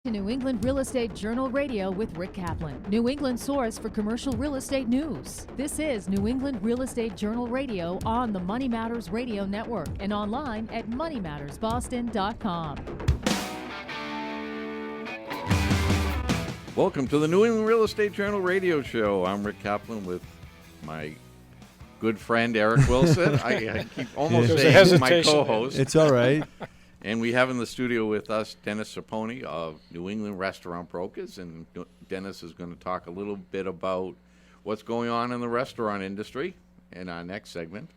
To New England Real Estate Journal Radio with Rick Kaplan, New England's source for commercial real estate news. This is New England Real Estate Journal Radio on the Money Matters Radio Network and online at moneymattersboston.com. Welcome to the New England Real Estate Journal Radio Show. I'm Rick Kaplan with my good friend Eric Wilson. I keep almost saying my co-host. It's all right. And we have in the studio with us Dennis Saponi of New England Restaurant Brokers. And Dennis is going to talk a little bit about what's going on in the restaurant industry in our next segment.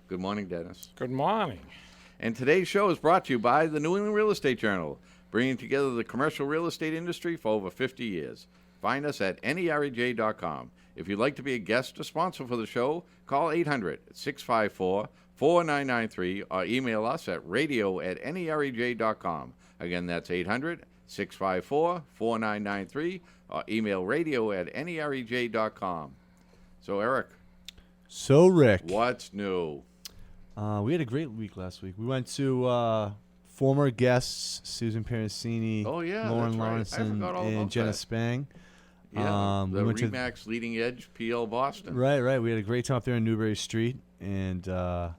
Good morning, Dennis. Good morning. And today's show is brought to you by the New England Real Estate Journal, bringing together the commercial real estate industry for over 50 years. Find us at NEREJ.com. If you'd like to be a guest or sponsor for the show, call 800-654-4993 or email us at radio@nerej.com. Again, that's 800-654-4993 or email radio@nerej.com. So, Eric. So, Rick. What's new? We had a great week last week. We went to former guests Susan Parasini, Lauren Lawrenson, and Jenna Spang. Yeah, the RE/MAX Leading Edge, PL Boston. Right. We had a great time up there on Newbury Street, and that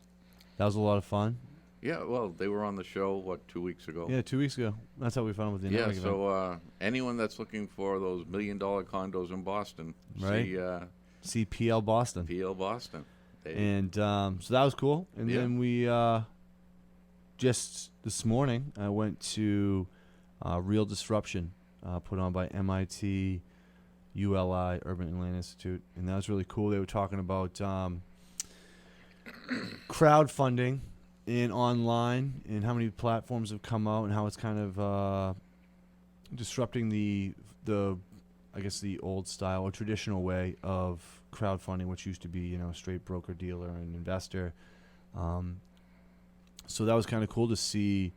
was a lot of fun. Yeah, well, they were on the show, 2 weeks ago? Yeah, 2 weeks ago. That's how we found them with the network event. So anyone that's looking for those $1 million condos in Boston, see PL Boston. PL Boston. And so that was cool. And then we just this morning I went to Real Disruption, put on by MIT, ULI, Urban Inland Institute, and that was really cool. They were talking about crowdfunding and online and how many platforms have come out and how it's kind of disrupting the I guess the old style or traditional way of crowdfunding, which used to be straight broker dealer and investor. So that was kind of cool to see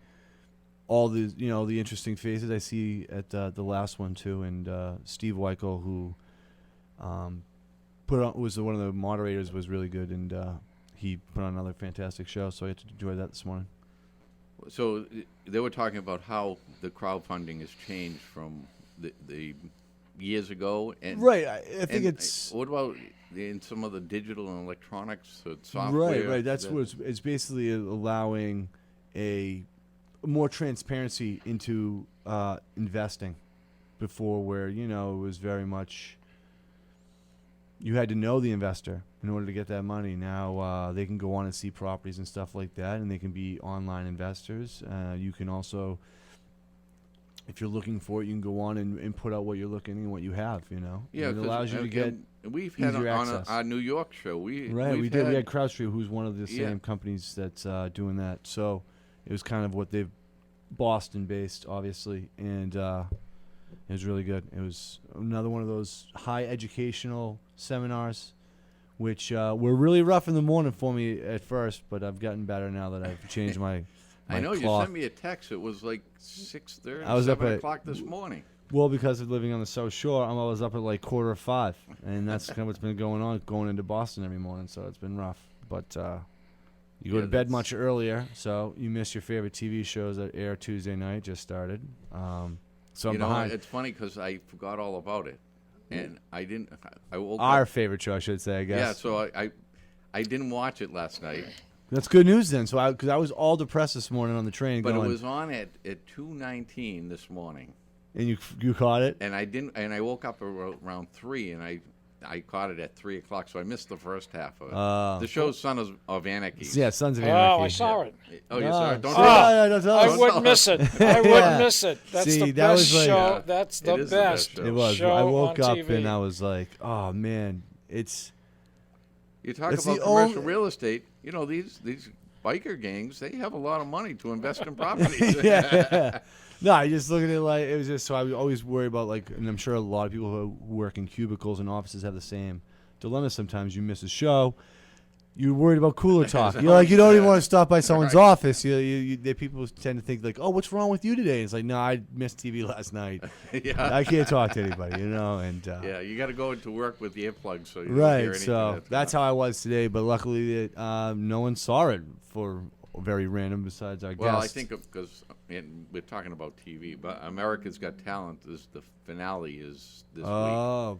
all the the interesting faces I see at the last one too, and Steve Weichel, who was one of the moderators, was really good, and he put on another fantastic show. So I had to enjoy that this morning. So they were talking about how the crowdfunding has changed from the years ago, and right. I think it's. What about in some of the digital and electronics software? Right. That's what it's basically allowing a more transparency into investing. Before, where it was very much you had to know the investor in order to get that money. Now they can go on and see properties and stuff like that, and they can be online investors. You can also, if you're looking for it, you can go on and put out what you're looking and what you have. Yeah, it allows you to get. We've had on our New York show. We did. We had CrowdStreet, who's one of the same companies that's doing that. So it was kind of what they've Boston-based, obviously, and it was really good. It was another one of those high educational seminars, which were really rough in the morning for me at first, but I've gotten better now that I've changed my I know cloth. You sent me a text. It was like 6:30, I was 7 up o'clock this morning. Well, because of living on the South Shore, I was up at like 4:45, and that's kind of what's been going on, going into Boston every morning, so it's been rough. But you go to bed much earlier, so you miss your favorite TV shows that air Tuesday night, just started. So I'm behind. It's funny because I forgot all about it, and I didn't. I woke Our up. favorite show, I should say, I guess. Yeah, so I didn't watch it last night. That's good news then. So because I was all depressed this morning on the train. But it was on at 2:19 this morning. And you caught it? And I didn't. And I woke up around 3, and I caught it at 3 o'clock, so I missed the first half of it. The show's Sons of Anarchy. Yeah, Sons of Anarchy. Oh, I saw it. Oh, you saw it? I wouldn't miss it. I wouldn't miss it. That's the best show. Yeah, that's the best. Show. It was. Show I woke on up TV. and I was like, oh, man, it's... You talk about commercial real estate. These biker gangs, they have a lot of money to invest in properties. Yeah. No, I just look at it like it was just so I was always worried about and I'm sure a lot of people who work in cubicles and offices have the same dilemma. Sometimes you miss a show, you're worried about cooler talk. You're like you don't even want to stop by someone's office. People tend to think like, oh, what's wrong with you today? It's like, no, I missed TV last night. Yeah. I can't talk to anybody, And yeah, you got to go into work with the earplugs so you right. don't hear anything. So that's how I was today. But luckily, no one saw it for very random besides our guest. Well, I think because we're talking about TV, but America's Got Talent is the finale is this week.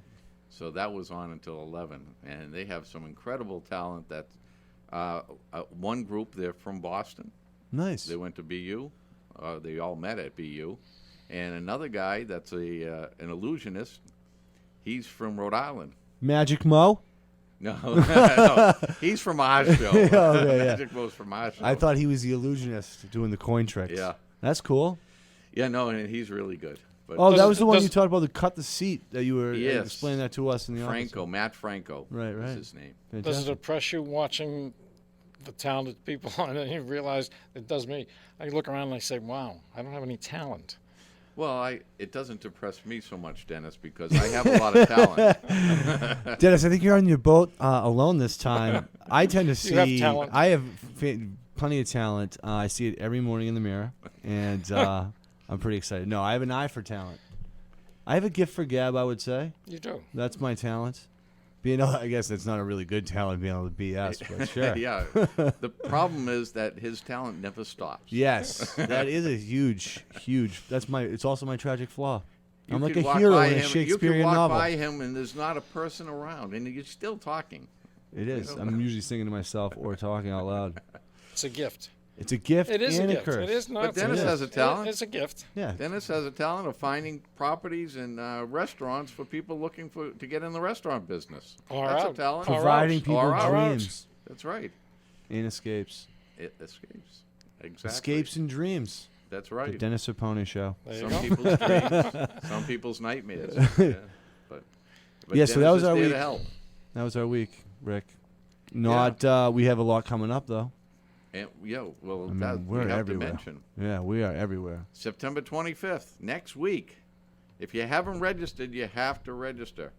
So that was on until 11, and they have some incredible talent. That one group, they're from Boston. Nice. They went to BU. They all met at BU, and another guy that's an illusionist. He's from Rhode Island. Magic Mo? No, no, he's from Asheville. Magic Mo's from Asheville. I thought he was the illusionist doing the coin tricks. Yeah. That's cool. Yeah, no, and he's really good. But that was the one you talked about, the cut the seat that you were explaining that to us in the office. Matt Franco. Right. Is his name. Fantastic. Does it oppress you watching the talented people on it? You realize it does me. I look around and I say, wow, I don't have any talent. Well, it doesn't depress me so much, Dennis, because I have a lot of talent. Dennis, I think you're on your boat alone this time. I tend to see. You have talent. I have plenty of talent. I see it every morning in the mirror, and I'm pretty excited. No, I have an eye for talent. I have a gift for gab, I would say. You do. That's my talent. I guess that's not a really good talent, being able to BS, but sure. Yeah. The problem is that his talent never stops. Yes, that is a huge. It's also my tragic flaw. I'm like a walk hero by in a him, Shakespearean you can walk novel. by him and there's not a person around, and you're still talking. It is. I'm usually singing to myself or talking out loud. It's a gift. It's a gift. It is and a gift. curse. It is not. But Dennis has a talent. It's a gift. Yeah. Dennis has a talent of finding properties and restaurants for people looking to get in the restaurant business. That's a talent. Providing people dreams. That's right. And escapes. It escapes. Exactly. Escapes and dreams. That's right. The Dennis Sapone Show. Some people's dreams, some people's nightmares. Yeah. But so that was our week. To help. That was our week, Rick. Not. We have a lot coming up though. And we have everywhere. to mention. Yeah, we are everywhere. September 25th, next week. If you haven't registered, you have to register.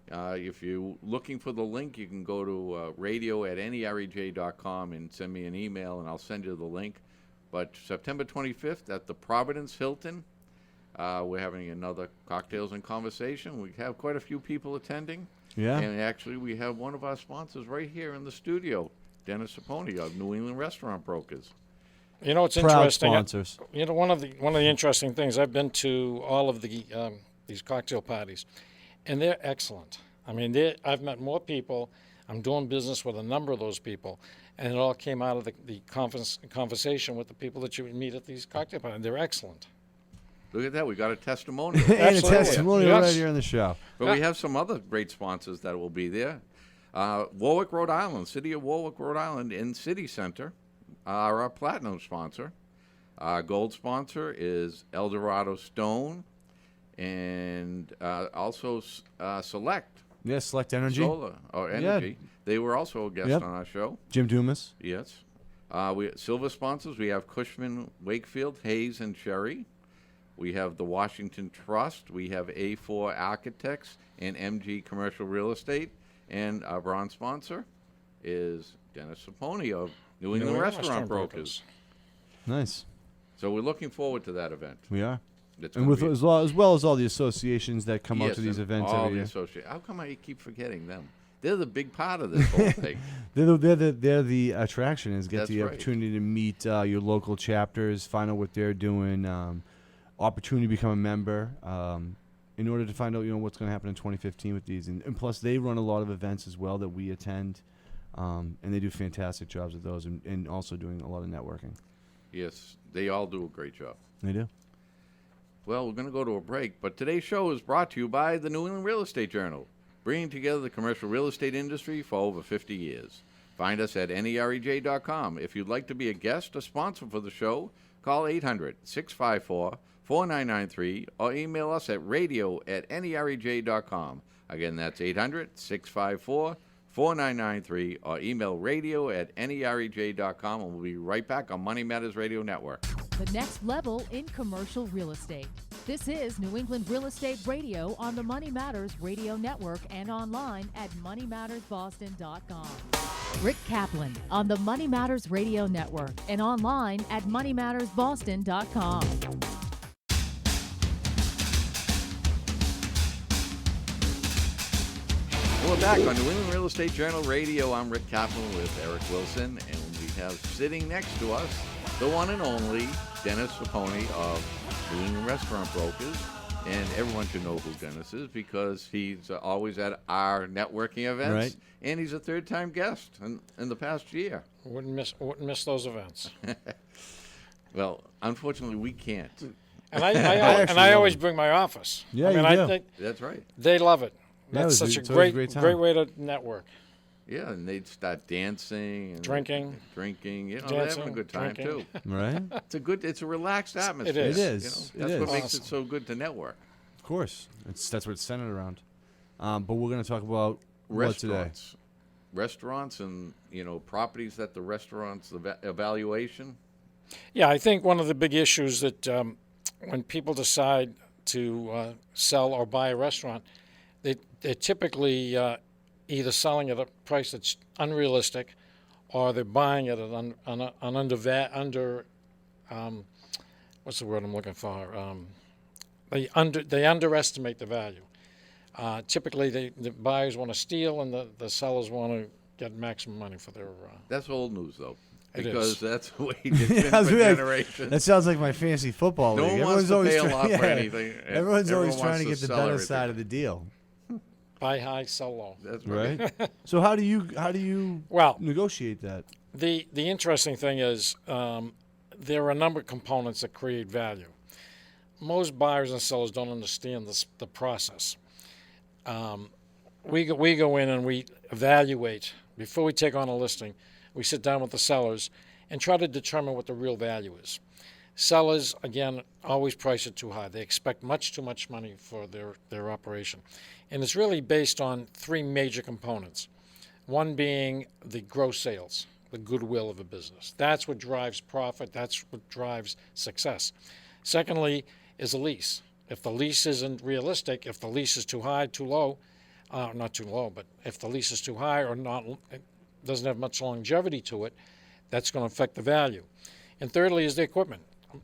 If you're looking for the link, you can go to radio@nerej.com and send me an email, and I'll send you the link. But September 25th at the Providence Hilton, we're having another Cocktails and Conversation. We have quite a few people attending. Yeah. And actually, we have one of our sponsors right here in the studio, Dennis Sapone of New England Restaurant Brokers. You know, it's Proud interesting. Sponsors. You know, one of the interesting things, I've been to all of the these cocktail parties, and they're excellent. I mean, I've met more people. I'm doing business with a number of those people, and it all came out of the conversation with the people that you would meet at these cocktail parties. They're excellent. Look at that. We got a testimonial. And a testimonial right here on the show. But we have some other great sponsors that will be there. Warwick, Rhode Island, City of Warwick, Rhode Island, in City Center, are our platinum sponsor. Our gold sponsor is Eldorado Stone, and also Select. Yes, Select Energy. Solar, or Energy. Yeah. They were also a guest on our show. Jim Dumas. Yes. We silver sponsors. We have Cushman, Wakefield, Hayes, and Sherry. We have the Washington Trust. We have A4 Architects and MG Commercial Real Estate. And our bronze sponsor is Dennis Sapone of New England Restaurant Brokers. Nice. So we're looking forward to that event. We are. And with as well as all the associations that come out to these events every year. How come I keep forgetting them? They're the big part of this whole thing. They're the attraction, is get That's the opportunity to meet your local chapters, find out what they're doing, opportunity to become a member, in order to find out what's going to happen in 2015 with these. And plus, they run a lot of events as well that we attend, and they do fantastic jobs with those, and also doing a lot of networking. Yes, they all do a great job. They do. Well, we're going to go to a break, but today's show is brought to you by the New England Real Estate Journal, bringing together the commercial real estate industry for over 50 years. Find us at nerej.com. If you'd like to be a guest or sponsor for the show, call 800-654-4993 or email us at radio@nerej.com. Again, that's 800-654-4993 or email radio@nerej.com, and we'll be right back on Money Matters Radio Network. The next level in commercial real estate. This is New England Real Estate Radio on the Money Matters Radio Network and online at moneymattersboston.com. Rick Kaplan on the Money Matters Radio Network and online at moneymattersboston.com. We're back on New England Real Estate Journal Radio. I'm Rick Kaplan with Eric Wilson, and we have sitting next to us the one and only Dennis Saponi of New England Restaurant Brokers. And everyone should know who Dennis is because he's always at our networking events. Right. And he's a third-time guest in the past year. Wouldn't miss those events. Well, unfortunately, we can't. And I always bring my office. Yeah, I mean, you do. I think That's right. they love it. Yeah, That's it's such a always a great great way time. to network. Yeah, and they'd start dancing. And Drinking. Drinking. You know, Dancing, they're having a good time, drinking. too. Right? It's a relaxed atmosphere. is. It is. You know? It That's what is. makes it so good to network. Of course. That's what it's centered around. But we're going to talk about what today? Restaurants and, properties that the restaurants evaluation. Yeah, I think one of the big issues that when people decide to sell or buy a restaurant, they're typically either selling at a price that's unrealistic, or they're buying it at what's the word I'm looking for? They underestimate the value. Typically, the buyers want to steal, and the sellers want to get maximum money for their. That's old news, though. It Because is. that's the way it's been for generations. That sounds like my fantasy football No league. one wants to pay a trying- lot for anything. and Everyone's always everyone trying to wants get the sell better everything. side of the deal, Buy high, sell low. That's right. right? So how do you Well, negotiate that? the interesting thing is there are a number of components that create value. Most buyers and sellers don't understand the process. We go in and we evaluate before we take on a listing. We sit down with the sellers and try to determine what the real value is. Sellers, again, always price it too high. They expect much too much money for their operation. And it's really based on three major components. One being the gross sales, the goodwill of a business. That's what drives profit. That's what drives success. Secondly is a lease. If the lease isn't realistic, if the lease is too high, too low, not too low, but if the lease is too high or not, it doesn't have much longevity to it, that's going to affect the value. And thirdly is the equipment.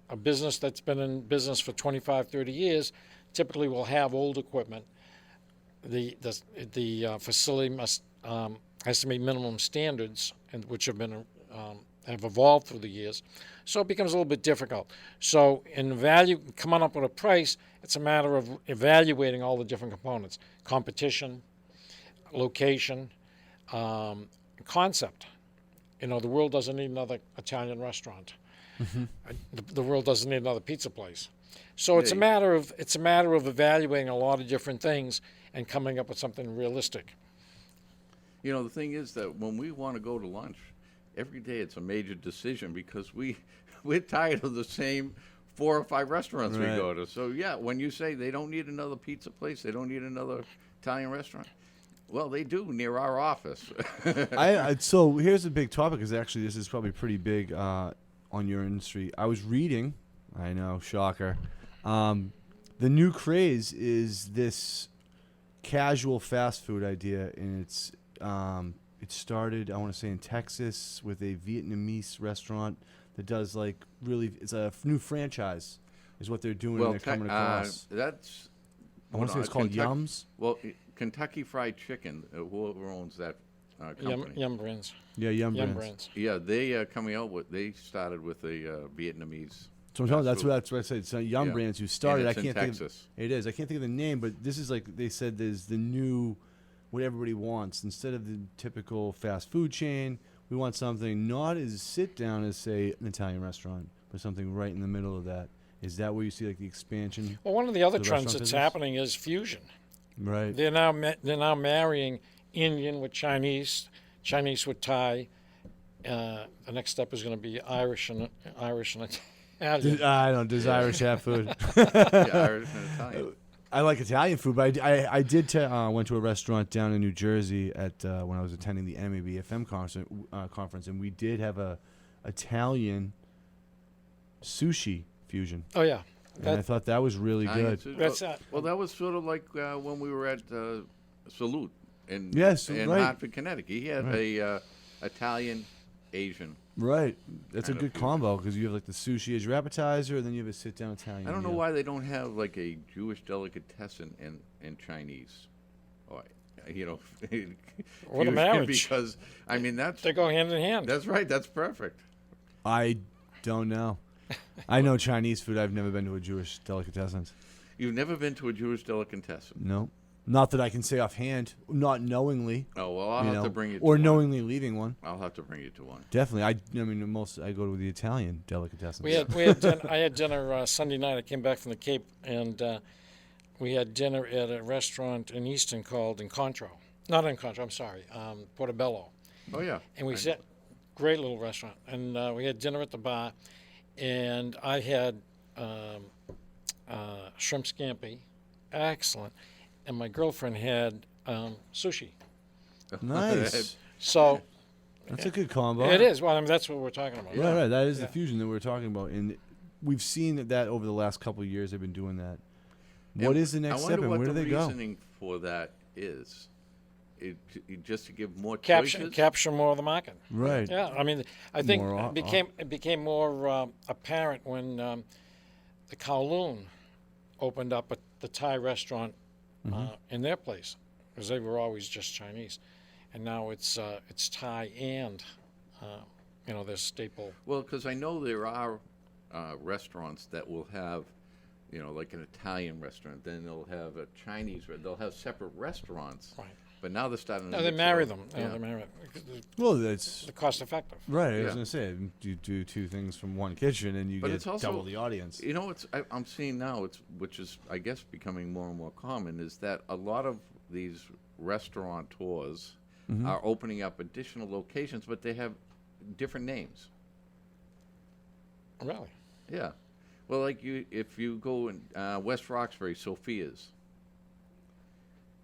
A business that's been in business for 25, 30 years typically will have old equipment. The facility has to meet minimum standards, which have evolved through the years. So it becomes a little bit difficult. So in coming up with a price, it's a matter of evaluating all the different components: competition, location, concept. The world doesn't need another Italian restaurant. Mm-hmm. The world doesn't need another pizza place. So it's a matter of evaluating a lot of different things and coming up with something realistic. The thing is that when we want to go to lunch, every day it's a major decision because we're tired of the same 4 or 5 restaurants we go to. So yeah, when you say they don't need another pizza place, they don't need another Italian restaurant. Well, they do near our office. So here's a big topic, because actually this is probably pretty big on your industry. I was reading, I know, shocker. The new craze is this casual fast food idea, and it started, I want to say, in Texas with a Vietnamese restaurant that does it's a new franchise, is what they're doing. Well, they're coming across. I want to say it's called Yums. Well, Kentucky Fried Chicken, whoever owns that company. Yum Brands. Yeah, Yum Yum Brands. Brands. Yeah, they they started with a Vietnamese. So I'm telling you, that's what I said. It's Yum Brands who started. And it's I can't in think. Texas. It is. I can't think of the name, but this is they said there's the new, what everybody wants. Instead of the typical fast food chain, we want something not as sit down as, say, an Italian restaurant, but something right in the middle of that. Is that where you see the expansion? Well, one of the other the trends restaurant that's business? happening is fusion. Right. They're now marrying Indian with Chinese, Chinese with Thai. The next step is going to be Irish and Italian. I don't. Does Irish have food? Yeah, Irish and Italian. I like Italian food, but I did went to a restaurant down in New Jersey at when I was attending the NABFM conference, and we did have a Italian sushi fusion. Oh yeah, And I thought that was really good. That's well, that was sort of like when we were at Salute in Yes, in right. Hartford, Connecticut. He had a Italian, Asian. Right. That's a Kind of good fusion. combo, because you have like the sushi as your appetizer, and then you have a sit-down Italian I don't know meal. why they don't have like a Jewish delicatessen in Chinese. Oh, You know, what a marriage! Because I mean they go hand in hand. That's right. That's perfect. I don't know. I know Chinese food. I've never been to a Jewish delicatessen. You've never been to a Jewish delicatessen? No. Not that I can say offhand, not knowingly. Oh, well, I'll have to bring you to or one. knowingly leaving one. I'll have to bring you to one. Definitely. I mean, I go to the Italian delicatessen. I had dinner Sunday night. I came back from the Cape, and we had dinner at a restaurant in Easton called Encontro. Not Encontro, I'm sorry, Portobello. Oh, yeah. And we sat, great little restaurant. And we had dinner at the bar, and I had shrimp scampi, excellent. And my girlfriend had sushi. Nice. So that's a good combo. it is. Well, I mean, that's what we're talking about. Right, right. That is the fusion that we're talking about, and we've seen that over the last couple of years. They've been doing that. What is the next step, and where do they go? I wonder what the reasoning for that is. Just to give more capture choices? more of the market. Right. Yeah. I mean, I think it became more apparent when the Kowloon opened up the Thai restaurant in their place, because they were always just Chinese, and now it's Thai and their staple. Well, because I know there are restaurants that will have, like an Italian restaurant, then they'll have a Chinese. They'll have separate restaurants. Right. But now they're starting to. No, they marry them. Yeah. They marry them. Well, that's the cost effective. Right. I was going to say, you do two things from one kitchen, and you get also, double the audience. I'm seeing now, which is, I guess, becoming more and more common, is that a lot of these restaurateurs are opening up additional locations, but they have different names. Really? Yeah. Well, like if you go in West Roxbury, Sophia's.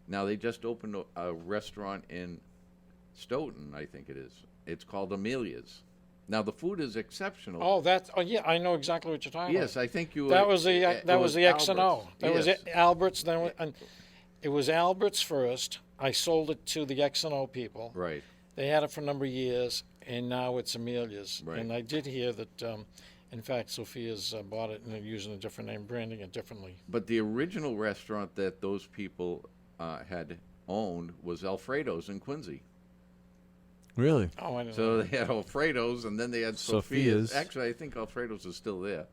Now, they just opened a restaurant in Stoughton, I think it is. It's called Amelia's. Now, the food is exceptional. Oh, yeah, I know exactly what you're talking about. Yes, I think you. That was the X and O. That was Albert's. Then it was Albert's first. I sold it to the X and O people. Right. They had it for a number of years, and now it's Amelia's. Right. And I did hear that, in fact, Sophia's bought it and they're using a different name, branding it differently. But the original restaurant that those people had owned was Alfredo's in Quincy. Really? Oh, I didn't know. So they had Alfredo's, and then they had Sophia's. Actually, I think Alfredo's is still there.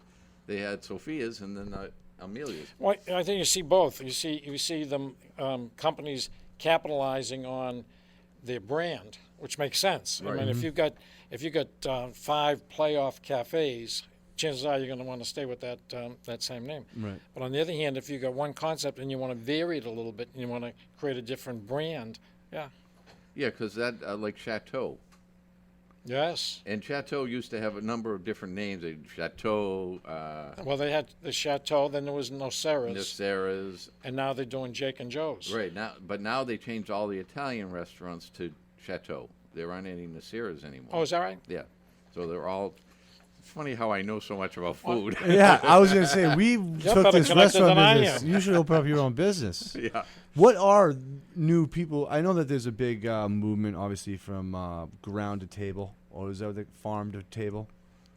They had Sophia's, and then Amelia's. Well, I think you see both. You see them companies capitalizing on their brand, which makes sense. Right. I mean, if you've got 5 playoff cafes, chances are you're going to want to stay with that same name. Right. But on the other hand, if you've got one concept and you want to vary it a little bit and you want to create a different brand, yeah. Yeah, because that, like Chateau. Yes. And Chateau used to have a number of different names. Chateau. Well, they had the Chateau, then there was Nocera's. And now they're doing Jake and Joe's. Right. But now they changed all the Italian restaurants to Chateau. There aren't any Nocera's anymore. Oh, is that right? Yeah. So they're all... It's funny how I know so much about food. Yeah, I was going to say, we took this restaurant business. You should open up your own business. Yeah. What are new people? I know that there's a big movement, obviously, from ground to table, or is that farm to table?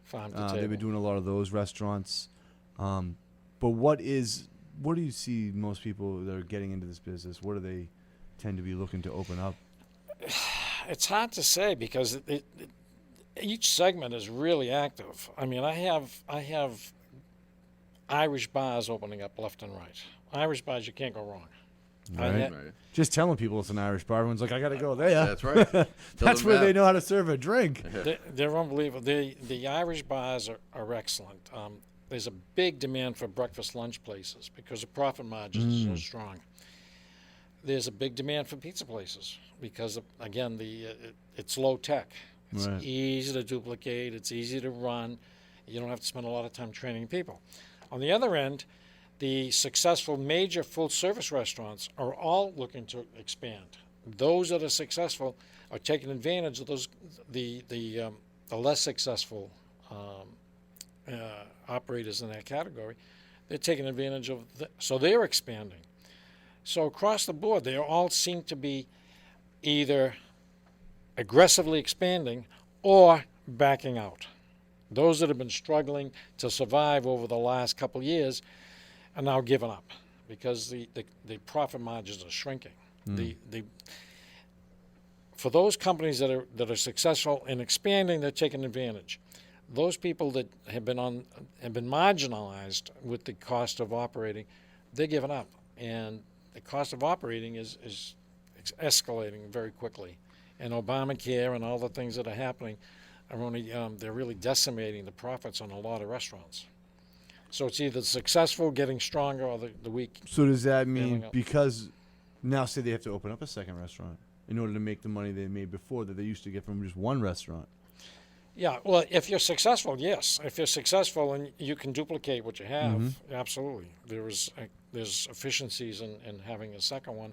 Farm to table. They've been doing a lot of those restaurants. But what do you see most people that are getting into this business? What do they tend to be looking to open up? It's hard to say because each segment is really active. I mean, I have Irish bars opening up left and right. Irish bars, you can't go wrong. Right. Just telling people it's an Irish bar, everyone's like, I got to go there. That's right. That's where they know how to serve a drink. They're unbelievable. The Irish bars are excellent. There's a big demand for breakfast lunch places because the profit margins are so strong. There's a big demand for pizza places because, again, it's low tech. It's easy to duplicate. It's easy to run. You don't have to spend a lot of time training people. On the other end, the successful major full-service restaurants are all looking to expand. Those that are successful are taking advantage of the less successful operators in that category. They're taking advantage of so they're expanding. So across the board, they all seem to be either aggressively expanding or backing out. Those that have been struggling to survive over the last couple of years are now giving up because the profit margins are shrinking. For those companies that are successful in expanding, they're taking advantage. Those people that have been marginalized with the cost of operating, they're giving up, and the cost of operating is escalating very quickly. And Obamacare and all the things that are happening are only they're really decimating the profits on a lot of restaurants. So it's either successful, getting stronger, or the weak. So does that mean because now say they have to open up a second restaurant in order to make the money they made before that they used to get from just one restaurant? Yeah, well, if you're successful, yes. If you're successful and you can duplicate what you have, absolutely. There's efficiencies in having a second one,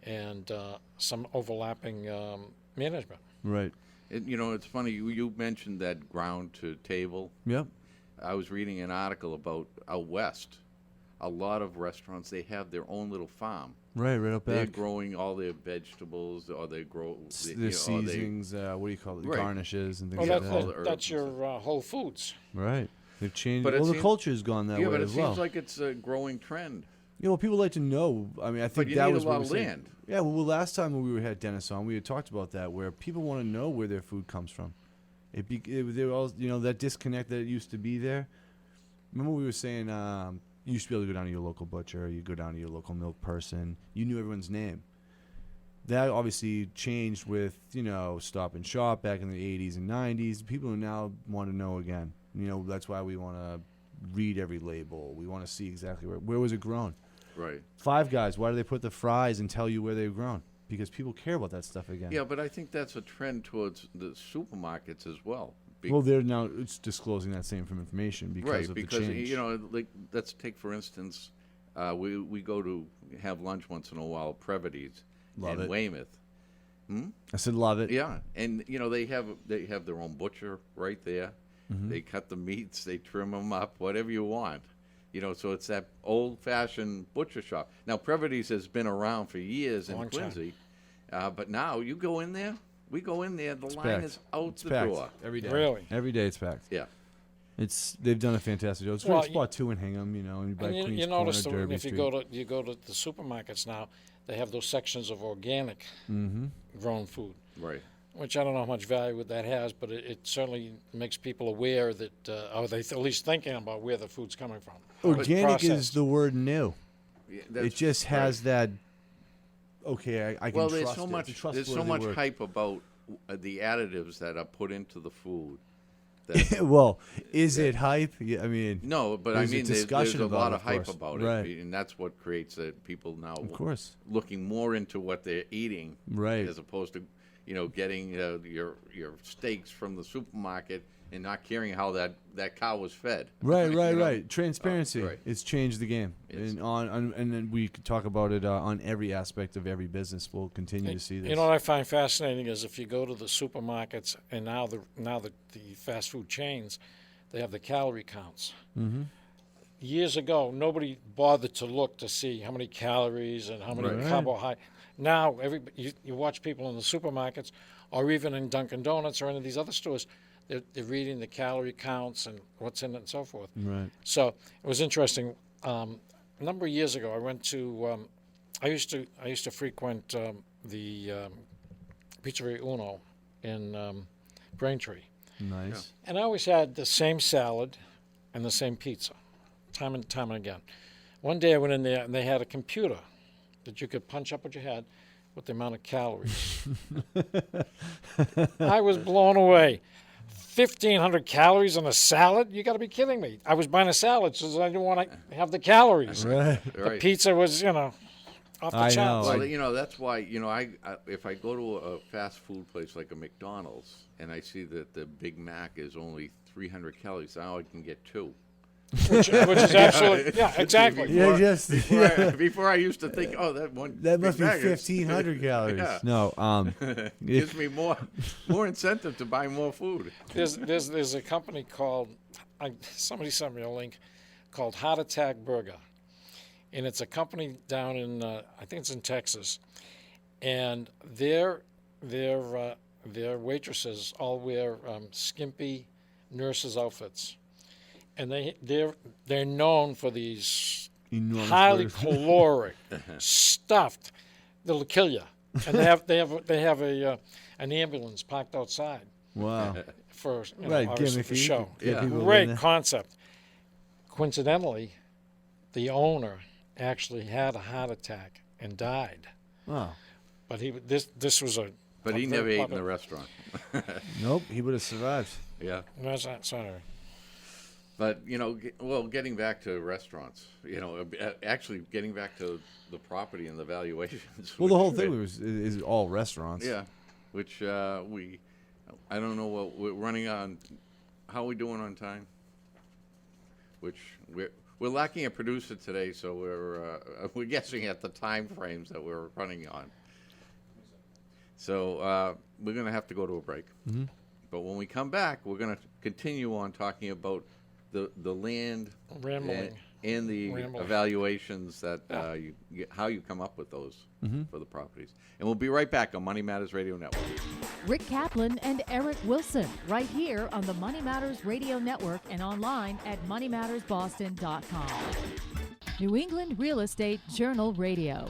and some overlapping management. Right. It's funny, you mentioned that ground to table. Yep. I was reading an article about out west. A lot of restaurants, they have their own little farm. Right up back. They're growing all their vegetables, or they grow their seasonings. What do you call it? Right. Garnishes and things like that. That's your Whole Foods. Right. They've changed. But the culture's gone that way as well. Yeah, but it seems like it's a growing trend. Yeah, well, people like to know. I mean, I think but that need was a lot what of we land. Yeah, well, last time when we had Dennis on, we had talked about that, where people want to know where their food comes from. They were all, that disconnect that used to be there. Remember we were saying you used to be able to go down to your local butcher, you go down to your local milk person, you knew everyone's name. That obviously changed with, Stop and Shop back in the 80s and 90s. People now want to know again. That's why we want to read every label. We want to see exactly where was it grown. Right. Five Guys, why do they put the fries and tell you where they've grown? Because people care about that stuff again. Yeah, but I think that's a trend towards the supermarkets as well. Well, they're now disclosing that same information because of the change. Like let's take for instance, we go to have lunch once in a while, Previty's in Weymouth. I said love it. Yeah, and they have their own butcher right there. They cut the meats, they trim them up, whatever you want. So it's that old-fashioned butcher shop. Now, Previty's has been around for years in Quincy, but now you go in there. We go in there, the line is out the door. Every day. Really? Every day it's packed. Yeah. They've done a fantastic job. It's a great spot too in Hingham, and by Queens you Corner, notice Derby if Street. you go to the supermarkets now, they have those sections of organic grown food. Right. Which I don't know how much value that has, but it certainly makes people aware that, or they at least thinking about where the food's coming from. Organic is the word new. Yeah, it just has that. Okay, I can there's trust so it. much. There's so much hype about the additives that are put into the food. Well, is it hype? Yeah, I mean, no, but I mean, there's a lot of hype about it, and that's what creates people now. Of course, looking more into what they're eating, right, as opposed to getting your steaks from the supermarket and not caring how that cow was fed. Right. Transparency. It's changed the game, and then we could talk about it on every aspect of every business. We'll continue to see this. What I find fascinating is if you go to the supermarkets and now the fast food chains, they have the calorie counts. Mm-hmm. Years ago, nobody bothered to look to see how many calories and how many carbohydrates. Now, you watch people in the supermarkets, or even in Dunkin' Donuts or any of these other stores. They're reading the calorie counts and what's in it and so forth. Right. So it was interesting. A number of years ago, I went to. I used to frequent the Pizzeria Uno in Braintree. Nice. And I always had the same salad and the same pizza, time and again. One day I went in there and they had a computer that you could punch up what you had with the amount of calories. I was blown away. 1,500 calories on a salad? You got to be kidding me. I was buying a salad so I didn't want to have the calories. Right. The pizza was, off the charts. Well, that's why, if I go to a fast food place like a McDonald's and I see that the Big Mac is only 300 calories, now I can get two. Which is absolutely, exactly. Before I used to think, that must be 1,500 calories. Yeah. No, gives me more incentive to buy more food. There's a company called somebody sent me a link called Heart Attack Burger, and it's a company down in I think it's in Texas, and their waitresses all wear skimpy nurses' outfits. And they're known for these enormous highly burgers. caloric, stuffed they'll kill you. And they have an ambulance parked outside. Wow. For right, obviously for show. Yeah. Great concept. Coincidentally, the owner actually had a heart attack and died. Wow. But this was a. But he never ate in the restaurant. Nope, he would have survived. Yeah. That's not sorry. But getting back to restaurants, actually getting back to the property and the valuations. Well, the whole thing is all restaurants. Yeah, which I don't know what we're running on. How are we doing on time? Which we're lacking a producer today, so we're guessing at the time frames that we're running on. So we're going to have to go to a break. Mm-hmm. But when we come back, we're going to continue on talking about the land and the evaluations that how you come up with those for the properties. And we'll be right back on Money Matters Radio Network. Rick Kaplan and Eric Wilson, right here on the Money Matters Radio Network and online at moneymattersboston.com. New England Real Estate Journal Radio.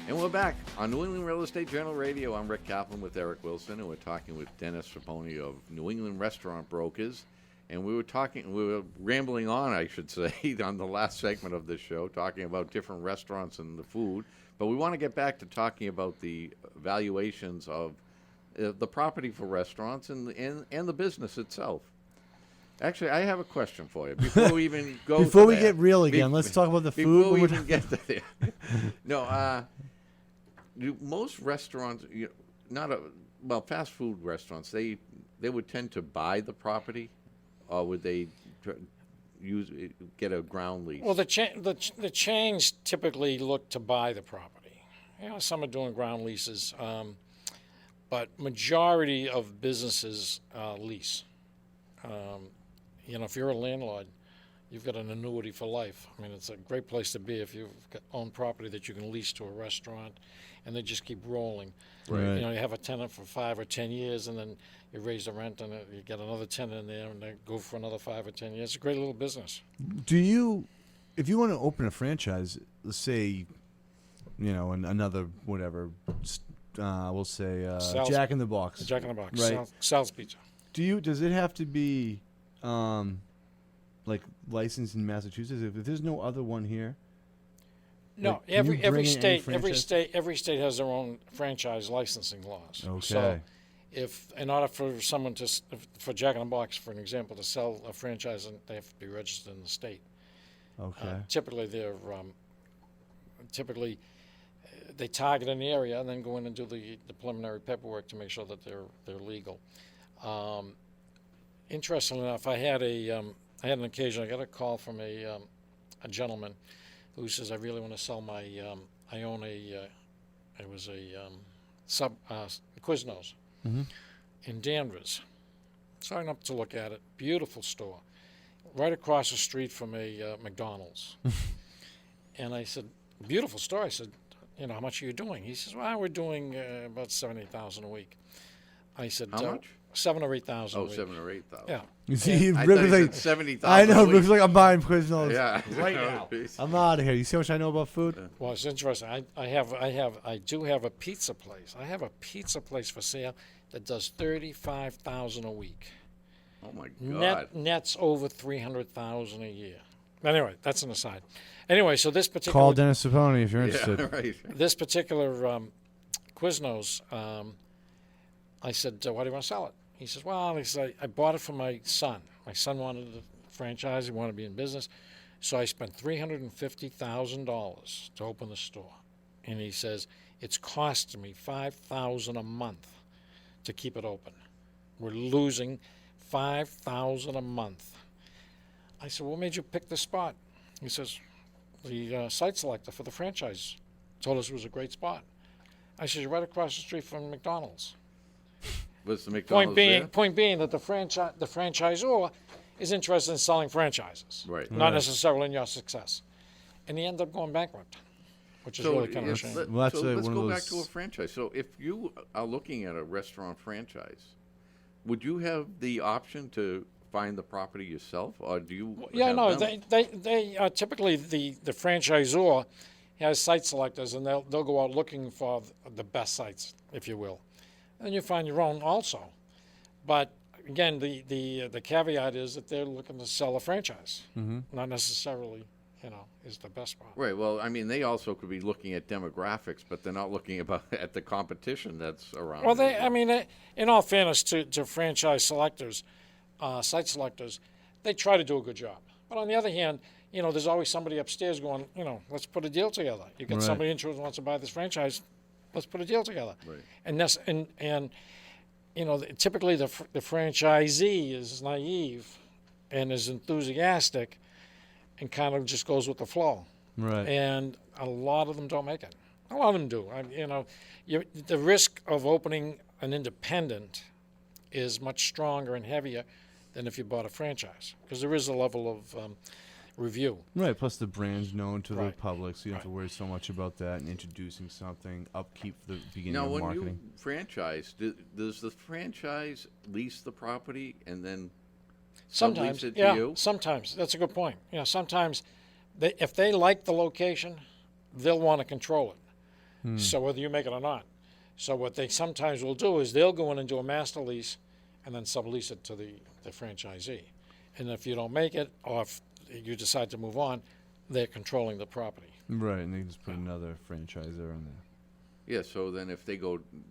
And we're back on New England Real Estate Journal Radio. I'm Rick Kaplan with Eric Wilson, and we're talking with Dennis Raponi of New England Restaurant Brokers. And we were rambling on, I should say, on the last segment of this show, talking about different restaurants and the food. But we want to get back to talking about the valuations of the property for restaurants and the business itself. Actually, I have a question for you before we even go. Before we get real again, let's talk about the food. Before we even get to there, no. Do most restaurants, fast food restaurants, they would tend to buy the property, or would they get a ground lease? Well, the chains typically look to buy the property. Some are doing ground leases, but majority of businesses lease. If you're a landlord, you've got an annuity for life. I mean, it's a great place to be if you've own property that you can lease to a restaurant, and they just keep rolling. Right. You have a tenant for 5 or 10 years, and then you raise the rent, and you get another tenant in there, and they go for another 5 or 10 years. It's a great little business. If you want to open a franchise, let's say, another whatever, we'll say Jack in the Box. Jack in the Box. Right. Sal's Pizza. Does it have to be licensed in Massachusetts? If there's no other one here? No, every state has their own franchise licensing laws. Okay. So, if in order for someone for Jack in the Box, for an example, to sell a franchise, they have to be registered in the state. Okay. Typically, they target an area and then go in and do the preliminary paperwork to make sure that they're legal. Interestingly enough, I had an occasion. I got a call from a gentleman who says, "I really want to sell my. I own it was a Quiznos in Danvers. So I went up to look at it. Beautiful store, right across the street from a McDonald's. And I said, "Beautiful store." I said, "How much are you doing?" He says, "Well, we're doing about $70,000 a week." I said, "How much?" 7,000 or 8,000. Oh, 7,000 or 8,000. Yeah. You see, I Rick was thought you like said 70,000. I know. a week. Rick's like, I'm buying Quiznos right now. I'm out of here. You see how much I know about food? Well, it's interesting. I do have a pizza place. I have a pizza place for sale that does $35,000 a week. Oh my God. Net's over $300,000 a year. Anyway, that's an aside. Anyway, so this particular Call Dennis Saponi if you're interested. Yeah, right. This particular Quiznos, I said, "Why do you want to sell it?" He says, "Well," I bought it for my son. My son wanted a franchise. He wanted to be in business. So I spent $350,000 to open the store. And he says, "It's costing me $5,000 a month to keep it open. We're losing $5,000 a month." I said, "What made you pick this spot?" He says, "The site selector for the franchise told us it was a great spot." I said, "You're right across the street from McDonald's." Was the McDonald's Point being that the franchisor is interested in selling franchises, right? Not necessarily in your success, and he ended up going bankrupt, which is really kind of a shame. Let's go back to a franchise. So if you are looking at a restaurant franchise, would you have the option to find the property yourself, or do you? Yeah, have no, them? they typically the franchisor has site selectors, and they'll go out looking for the best sites, if you will, and you find your own also. But again, the caveat is that they're looking to sell a franchise, not necessarily, is the best part. Right. Well, I mean, they also could be looking at demographics, but they're not looking at the competition that's around. Well, in all fairness to franchise selectors, site selectors, they try to do a good job. But on the other hand, there's always somebody upstairs going, let's put a deal together. You got somebody interested who wants to buy this franchise, let's put a deal together. Right. And typically the franchisee is naive and is enthusiastic and kind of just goes with the flow. Right. And a lot of them don't make it. A lot of them do. The risk of opening an independent is much stronger and heavier than if you bought a franchise, because there is a level of review. Right. Plus, the brand's known to the Right. public, so you don't have to worry so much about that and introducing something, upkeep for the beginning of marketing. When you franchise, does the franchise lease the property and then Sometimes, sublease it to yeah, you? sometimes. That's a good point. Sometimes if they like the location, they'll want to control it. So whether you make it or not. So what they sometimes will do is they'll go in and do a master lease and then sublease it to the franchisee. And if you don't make it, or if you decide to move on, they're controlling the property. Right, and they just put another franchisor in there. Yeah. So then, if they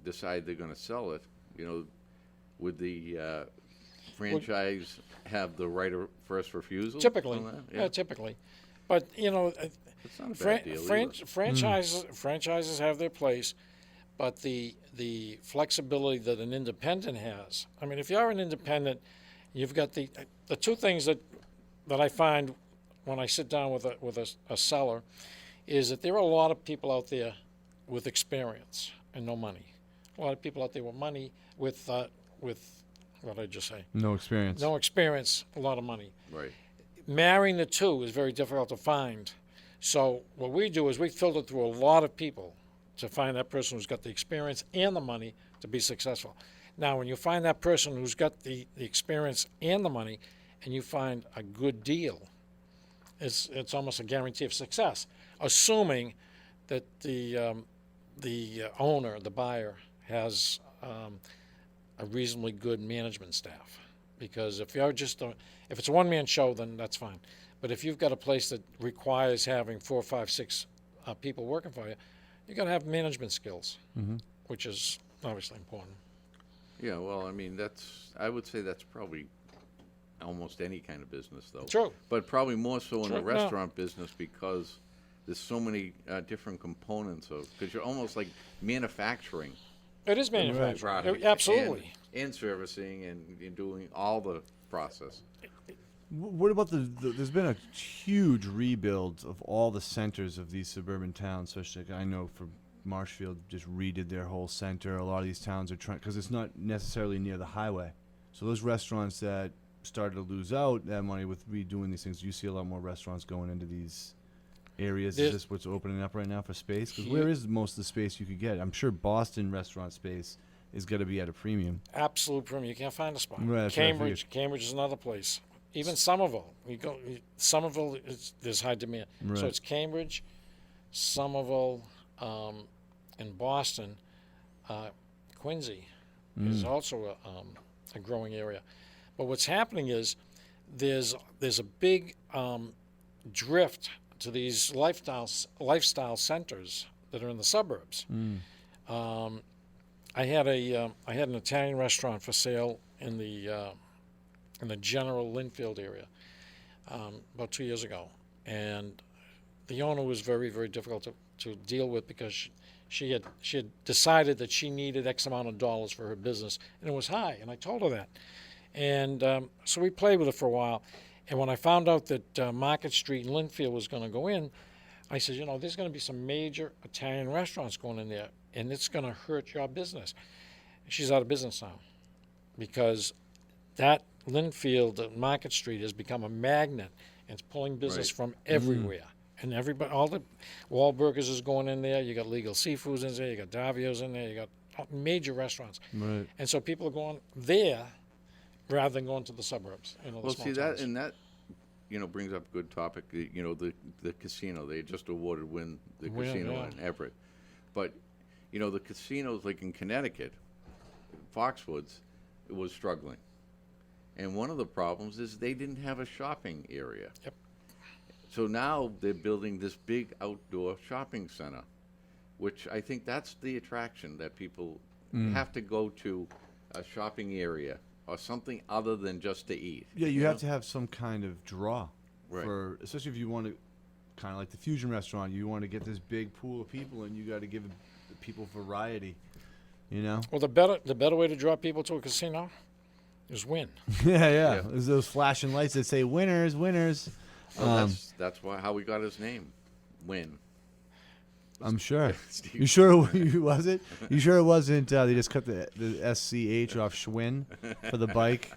decide they're going to sell it, would the franchise have the right of first refusal? Typically, on that? yeah, typically. But It's not a bad deal either. franchises have their place, but the flexibility that an independent has. I mean, if you're an independent, you've got the two things that I find when I sit down with a seller is that there are a lot of people out there with experience and no money. A lot of people out there with money with what did I just say? No experience. No experience, a lot of money. Right. Marrying the two is very difficult to find. So what we do is we filter through a lot of people to find that person who's got the experience and the money to be successful. Now, when you find that person who's got the experience and the money, and you find a good deal, it's almost a guarantee of success, assuming that the owner, the buyer, has a reasonably good management staff. Because if if it's a one-man show, then that's fine. But if you've got a place that requires having 4, 5, 6 people working for you, you got to have management skills, which is obviously important. Yeah. Well, I mean, I would say that's probably almost any kind of business, though. True. But probably more so in True, the restaurant business, because there's so many different components because you're almost like manufacturing. It is manufacturing. Product Absolutely. And servicing and doing all the process. What about there's been a huge rebuild of all the centers of these suburban towns, especially I know for Marshfield just redid their whole center. A lot of these towns are trying, because it's not necessarily near the highway. So those restaurants that started to lose out that money with redoing these things, you see a lot more restaurants going into these areas. Is this what's opening up right now for space? Because where is most of the space you could get? I'm sure Boston restaurant space is going to be at a premium. Absolute premium. You can't find a spot. Right, Cambridge is another place. Even Somerville. Somerville there's high demand. Right. So it's Cambridge, Somerville, and Boston. Quincy is also a growing area. But what's happening is there's a big drift to these lifestyle centers that are in the suburbs. I had an Italian restaurant for sale in the general Linfield area about 2 years ago, and the owner was very, very difficult to deal with because she had decided that she needed X amount of dollars for her business, and it was high, and I told her that. And so we played with it for a while. And when I found out that Market Street in Linfield was going to go in, I said, there's going to be some major Italian restaurants going in there, and it's going to hurt your business. She's out of business now because that Linfield Market Street has become a magnet, and it's pulling business from everywhere. And everybody, all the Wahlburgers is going in there. You got Legal Seafoods in there. You got Davio's in there. You got major restaurants. Right. And so people are going there rather than going to the suburbs. You know, the Well, small see towns. that brings up a good topic. The casino, they just awarded the casino in Everett, but the casinos like in Connecticut, Foxwoods, it was struggling, and one of the problems is they didn't have a shopping area. Yep. So now they're building this big outdoor shopping center, which I think that's the attraction, that people have to go to a shopping area or something other than just to eat. Yeah, you have to have some kind of draw, Right. especially if you want to, kind of like the fusion restaurant, you want to get this big pool of people, and you got to give people variety. Well, the better way to draw people to a casino is win. Yeah. There's those flashing lights that say winners, winners. Well, that's how we got his name, Win. I'm sure. You sure it wasn't? You sure it wasn't? They just cut the SCH off Schwinn for the bike.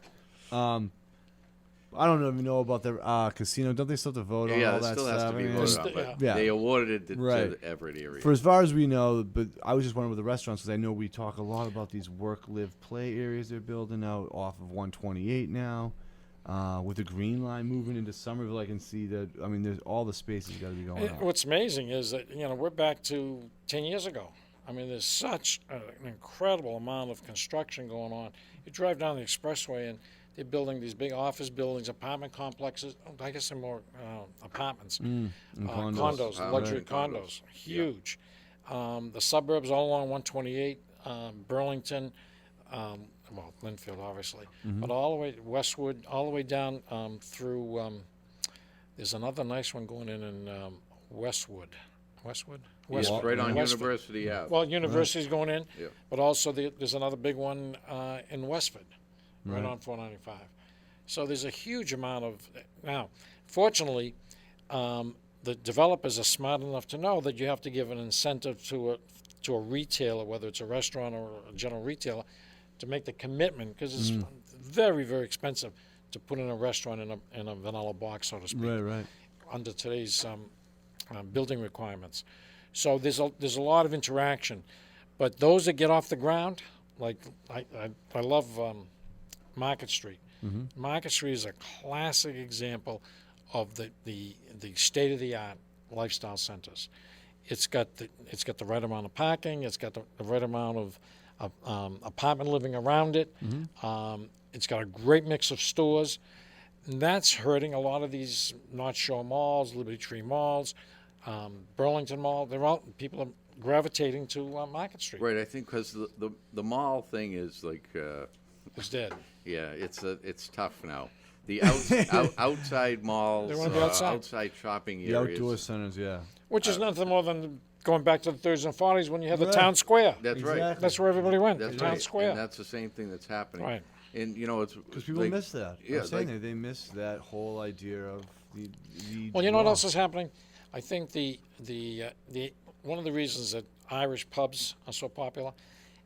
I don't even know about the casino. Don't they still have to vote on all that still stuff? has to be voted on, but Yeah. they awarded it to Right. the Everett area. For as far as we know, but I was just wondering with the restaurants, because I know we talk a lot about these work, live, play areas they're building out off of 128 now. With the Green Line moving into Somerville, I can see that. I mean, there's all the spaces got to be going on. What's amazing is that we're back to 10 years ago. I mean, there's such an incredible amount of construction going on. You drive down the expressway and they're building these big office buildings, apartment complexes. I guess they're more apartments, condos, luxury condos, huge. The suburbs all along 128, Burlington. Well, Linfield, obviously, but all the way Westwood, all the way down through. There's another nice one going in Westwood. Westwood? Yes, right on University Ave. Well, University's going in, Yeah. but also there's another big one in Westford, right on 495. So there's a huge amount of. Now, fortunately, the developers are smart enough to know that you have to give an incentive to a retailer, whether it's a restaurant or a general retailer, to make the commitment, because it's very, very expensive to put in a restaurant in a vanilla box, so to speak, Right. under today's building requirements. So there's a lot of interaction, but those that get off the ground, like I love Market Street. Market Street is a classic example of the state of the art lifestyle centers. It's got the right amount of parking. It's got the right amount of apartment living around it. It's got a great mix of stores. And that's hurting a lot of these North Shore malls, Liberty Tree malls, Burlington Mall. People are gravitating to Market Street. Right, I think because the mall thing is like. It's dead. Yeah, it's tough now. The outside malls, They wanna be outside shopping The areas. outdoor centers, yeah. Which is nothing more than going back to the 30s and 40s when you had the town square. That's right. Exactly. That's where everybody went, That's the town right. square. And that's the same thing that's happening. Right. And it's Because people like, miss that. Yeah, I'm saying like- they miss that whole idea of the Well, you know what draw. else is happening? I think the one of the reasons that Irish pubs are so popular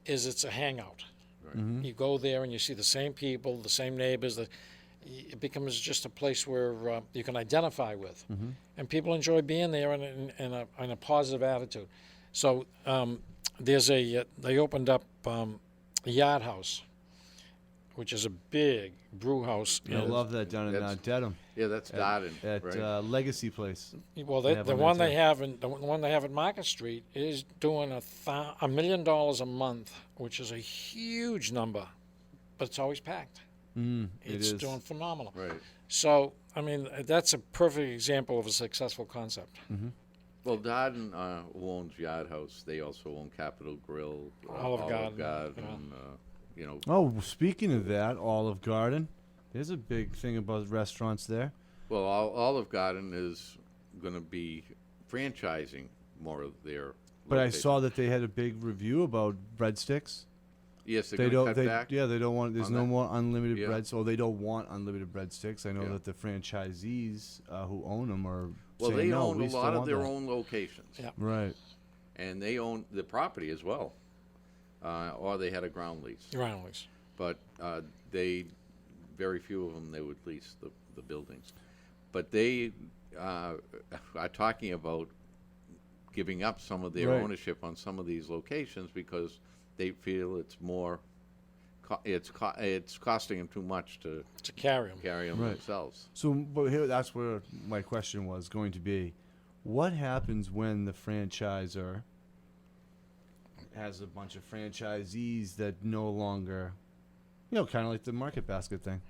is it's a hangout. Right. You go there and you see the same people, the same neighbors. It becomes just a place where you can identify with, and people enjoy being there in a positive attitude. So they opened up a Yard House, which is a big brew house. I love that down in That's- Dedham Yeah, that's Dodden, at right? Legacy Place. Well, They have the them one there, they too. have the one they have at Market Street is doing $1 million a month, which is a huge number, but it's always packed. It It's is. doing phenomenal. Right. So, I mean, that's a perfect example of a successful concept. Well, Dodden, who owns Yard House, they also own Capitol Grill, Olive Garden, Oh, speaking of that, Olive Garden. There's a big thing about restaurants there. Well, Olive Garden is going to be franchising more of their. But I locations. saw that they had a big review about breadsticks. Yes, they're They going don't. to cut back. Yeah, they don't want. There's on no that. more unlimited Yeah. bread. So they don't want unlimited breadsticks. I know Yeah. that the franchisees who own them are. Well, saying, they no, own we a still lot of want their that." own locations, Yeah. Right. and they own the property as well, or they had a ground lease. Roundleys. But very few of them, they would lease the buildings. But they are talking about giving up some of their Right. ownership on some of these locations because they feel it's more it's costing them too much to carry them right. themselves. So, but here, that's where my question was going to be: what happens when the franchisor has a bunch of franchisees that no longer, kind of like the market basket thing?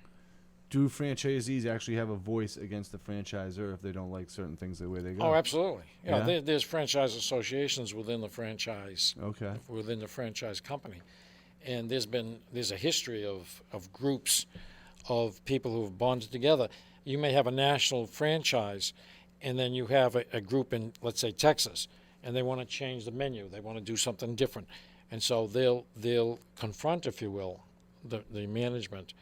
Do franchisees actually have a voice against the franchisor if they don't like certain things the way they go? Oh, absolutely. Yeah. There's franchise associations within the franchise. Okay. Within the franchise company, and there's a history of groups of people who have bonded together. You may have a national franchise, and then you have a group in, let's say, Texas, and they want to change the menu. They want to do something different, and so they'll confront, if you will, the management.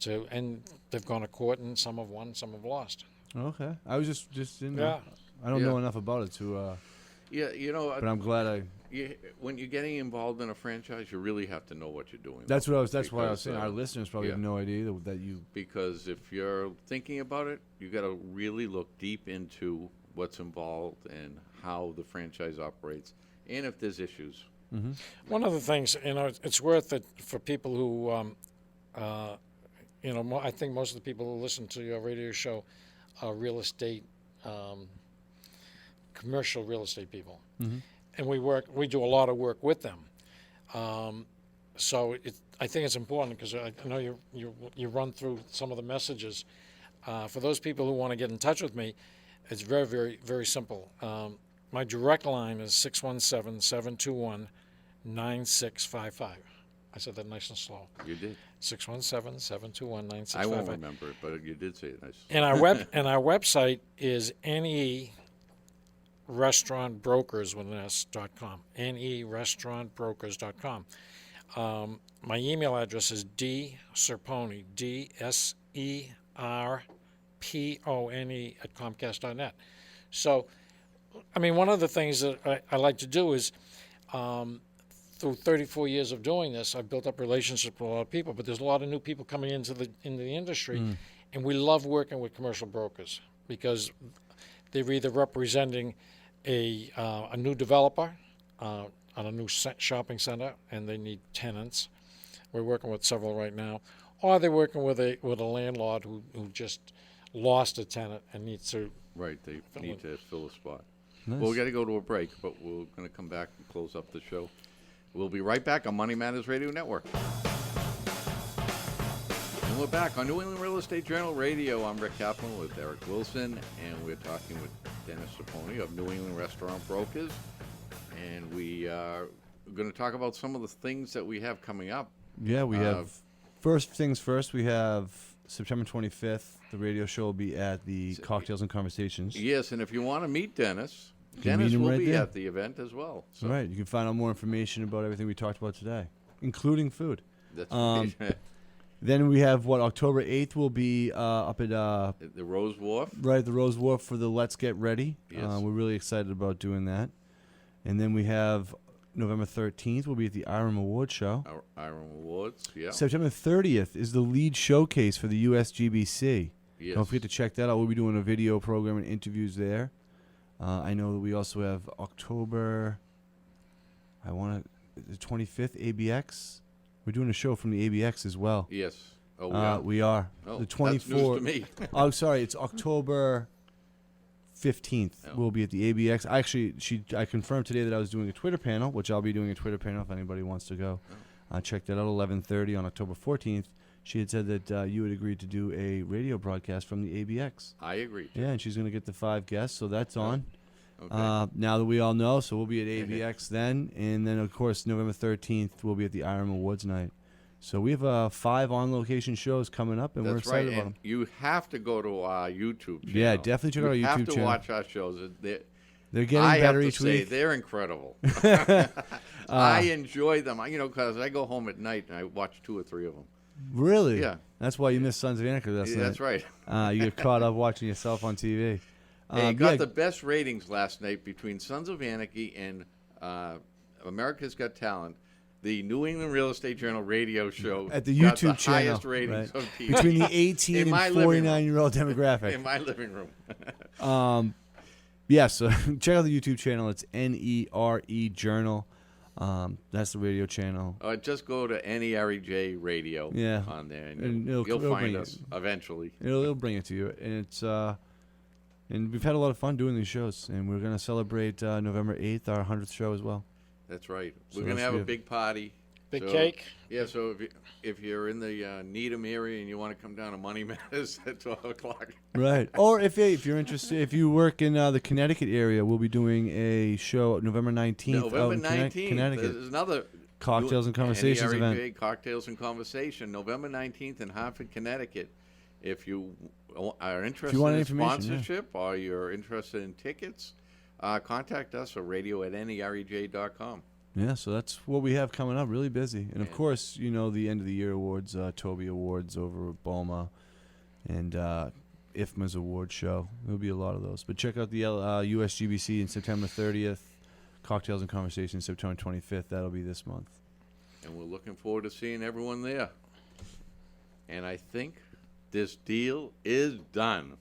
And they've gone to court, and some have won, some have lost. Okay, I was just in there. I don't know enough about it to. But I'm glad when you're getting involved in a franchise, you really have to know what you're doing. That's why I was saying. Our listeners probably have no idea that you. Because if you're thinking about it, you got to really look deep into what's involved and how the franchise operates, and if there's issues. Mm-hmm. One of the things, it's worth it for people who. I think most of the people who listen to your radio show are real estate, commercial real estate people, mm-hmm. and we do a lot of work with them. So I think it's important because I know you run through some of the messages. For those people who want to get in touch with me, it's very, very, very simple. My direct line is 617-721-9655. I said that nice and slow. You did. 617-721-9655. I won't remember it, but you did say it nice. And our website is nerestaurantbrokers.com. nerestaurantbrokers.com. My email address is dserpone, DSERPONE @comcast.net. So, one of the things that I like to do is. Through 34 years of doing this, I've built up relationships with a lot of people, but there's a lot of new people coming into the industry, and we love working with commercial brokers because they're either representing a new developer on a new shopping center, and they need tenants. We're working with several right now, or they're working with a landlord who just lost a tenant and needs to. Right, they need to fill a spot. Nice. Well, we got to go to a break, but we're going to come back and close up the show. We'll be right back on Money Matters Radio Network. And we're back on New England Real Estate Journal Radio. I'm Rick Kaplan with Eric Wilson, and we're talking with Dennis Serpone of New England Restaurant Brokers. And we are going to talk about some of the things that we have coming up. Yeah, we have. First things first, we have September 25th. The radio show will be at the Cocktails and Conversations. Yes, and if you want to meet Dennis will be at the event as well. So. Right. You can find out more information about everything we talked about today, including food. That's right. Then we have October 8th will be up at the Rose Wharf. Right, the Rose Wharf for the Let's Get Ready. Yes. We're really excited about doing that. And then we have November 13th will be at the IREM Awards Show. IREM Awards, yeah. September 30th is the lead showcase for the USGBC. Yes. Don't forget to check that out. We'll be doing a video program and interviews there. I know that we also have October, the 25th, ABX. We're doing a show from the ABX as well. Yes. Oh, we are. Oh, the 24th. That's news to me. Oh, sorry. It's October 15th. Oh. We'll be at the ABX. I confirmed today that I was doing a Twitter panel, which I'll be doing a Twitter panel if anybody wants to go. Check that out, 11:30 on October 14th. She had said that you had agreed to do a radio broadcast from the ABX. I agreed. Yeah, and she's going to get the 5 guests, so that's on. Okay. Now that we all know, so we'll be at ABX then. And then, of course, November 13th, we'll be at the IREM Awards Night. So we have 5 on-location shows coming up, and we're excited about them. You have to go to our YouTube channel. Yeah, definitely check out our YouTube channel. You have to watch our shows. They're getting better each week. They're incredible. I enjoy them, because I go home at night and I watch 2 or 3 of them. Really? Yeah. That's why you missed Sons of Anarchy last night. That's right. You get caught up watching yourself on TV. They got the best ratings last night between Sons of Anarchy and America's Got Talent. The New England Real Estate Journal radio show at the got YouTube the channel, highest ratings of TV. Between the 18 and 49-year-old demographic. In my living room. Yeah, so check out the YouTube channel. It's NERE Journal. That's the radio channel. Just go to NERJ Radio on there, and you'll find us eventually. It'll bring it to you, and it's and we've had a lot of fun doing these shows, and we're going to celebrate November 8th, our 100th show as well. That's right. We're going to have a big party. Big cake? Yeah, so if you're in the Needham area and you want to come down to Money Matters at 12 o'clock. Right. Or if you're interested, if you work in the Connecticut area, we'll be doing a show November 19th. November 19th. Connecticut. There's another Cocktails and Conversations event. Cocktails and Conversation, November 19th in Hartford, Connecticut. If you are interested in sponsorship or you're interested in tickets, contact us at radio@nerej.com. Yeah, so that's what we have coming up. Really busy. And, of course, the end of the year awards, Toby Awards over at Bulma, and IFMA's award show. There'll be a lot of those. But check out the USGBC in September 30th, Cocktails and Conversations September 25th. That'll be this month. And we're looking forward to seeing everyone there. And I think this deal is done.